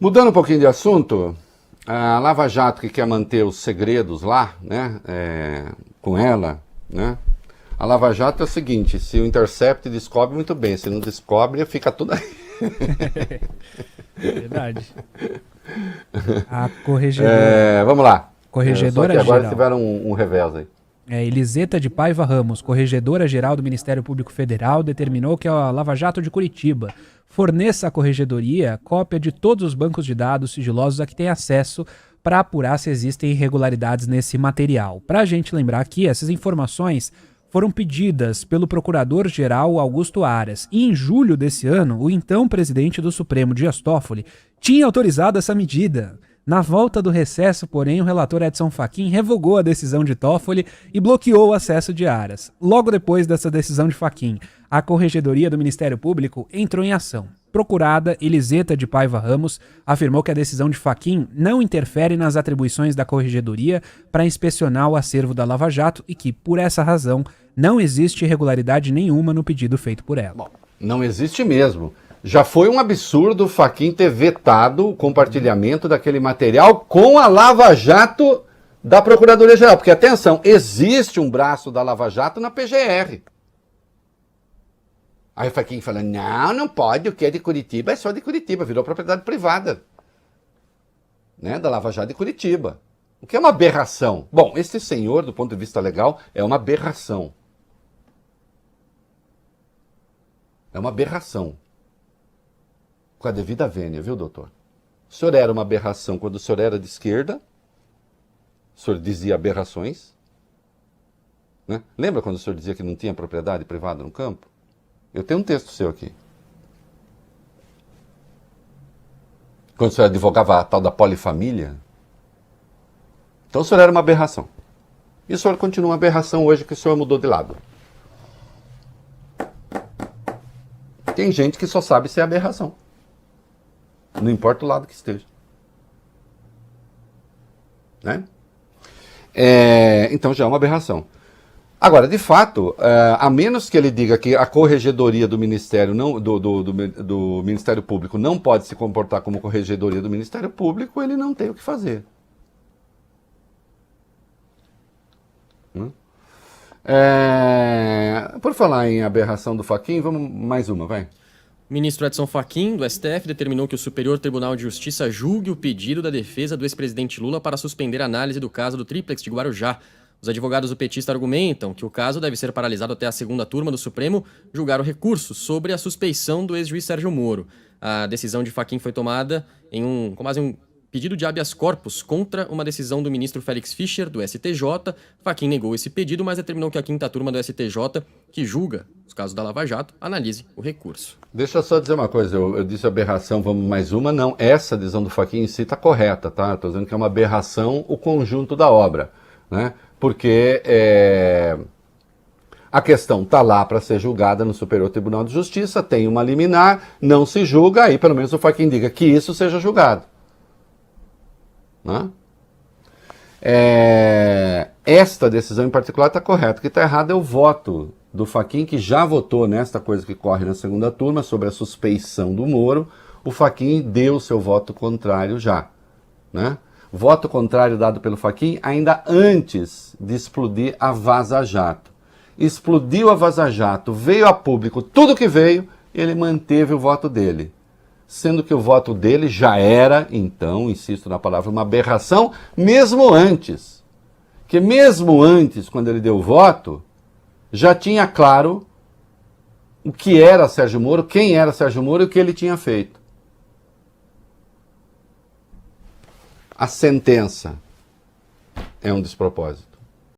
Mudando um pouquinho de assunto, a Lava Jato que quer manter os segredos lá, né, com ela, né? A Lava Jato é o seguinte, se o Intercept descobre, muito bem, se não descobre, fica tudo aí. Verdade. A corregedora... Vamos lá. Corregedora só que agora geral. tiveram um revés aí. Eliseta de Paiva Ramos, corregedora-geral do Ministério Público Federal, determinou que a Lava Jato de Curitiba forneça à corregedoria cópia de todos os bancos de dados sigilosos a que tem acesso para apurar se existem irregularidades nesse material. Para a gente lembrar aqui, essas informações foram pedidas pelo procurador-geral Augusto Aras. E em julho desse ano, o então presidente do Supremo, Dias Toffoli, tinha autorizado essa medida. Na volta do recesso, porém, o relator Edson Fachin revogou a decisão de Toffoli e bloqueou o acesso de Aras. Logo depois dessa decisão de Fachin, a Corregedoria do Ministério Público entrou em ação. Procurada, Eliseta de Paiva Ramos afirmou que a decisão de Fachin não interfere nas atribuições da Corregedoria para inspecionar o acervo da Lava Jato e que, por essa razão, não existe irregularidade nenhuma no pedido feito por ela. Bom, não existe mesmo. Já foi um absurdo o Fachin ter vetado o compartilhamento daquele material com a Lava Jato da Procuradoria-Geral. Porque, atenção, existe um braço da Lava Jato na PGR. Aí o Fachin fala, não pode, o que é de Curitiba é só de Curitiba, virou propriedade privada, né, da Lava Jato de Curitiba. O que é uma aberração. Bom, esse senhor, do ponto de vista legal, é uma aberração. É uma aberração. Com a devida vênia, viu, doutor? O senhor era uma aberração quando o senhor era de esquerda. O senhor dizia aberrações. Né? Lembra quando o senhor dizia que não tinha propriedade privada no campo? Eu tenho um texto seu aqui. Quando o senhor advogava a tal da polifamília. Então o senhor era uma aberração. E o senhor continua uma aberração hoje que o senhor mudou de lado. Tem gente que só sabe ser aberração. Não importa o lado que esteja. Né? Então já é uma aberração. Agora, de fato, a menos que ele diga que a corregedoria do Ministério, do Ministério Público não pode se comportar como corregedoria do Ministério Público, ele não tem o que fazer. Por falar em aberração do Fachin, vamos mais uma, vai. O ministro Edson Fachin, do STF, determinou que o Superior Tribunal de Justiça julgue o pedido da defesa do ex-presidente Lula para suspender a análise do caso do Tríplex de Guarujá. Os advogados do petista argumentam que o caso deve ser paralisado até a segunda turma do Supremo julgar o recurso sobre a suspeição do ex-juiz Sérgio Moro. A decisão de Fachin foi tomada com base em um pedido de habeas corpus contra uma decisão do ministro Félix Fischer, do STJ. Fachin negou esse pedido, mas determinou que a quinta turma do STJ, que julga os casos da Lava Jato, analise o recurso. Deixa eu só dizer uma coisa, eu disse aberração, vamos mais uma, não, essa decisão do Fachin em si está correta, tá? Estou dizendo que é uma aberração o conjunto da obra, né? Porque a questão está lá para ser julgada no Superior Tribunal de Justiça, tem uma liminar, não se julga, aí pelo menos o Fachin diga que isso seja julgado. Né? Esta decisão em particular está correta. O que está errado é o voto do Fachin, que já votou nesta coisa que corre na segunda turma, sobre a suspeição do Moro. O Fachin deu seu voto contrário já. Né? Voto contrário dado pelo Fachin ainda antes de explodir a Vaza Jato. Explodiu a Vaza Jato, veio a público tudo que veio, ele manteve o voto dele. Sendo que o voto dele já era, então, insisto na palavra, uma aberração, mesmo antes. Que mesmo antes, quando ele deu o voto, já tinha claro o que era Sérgio Moro, quem era Sérgio Moro e o que ele tinha feito. A sentença é um despropósito.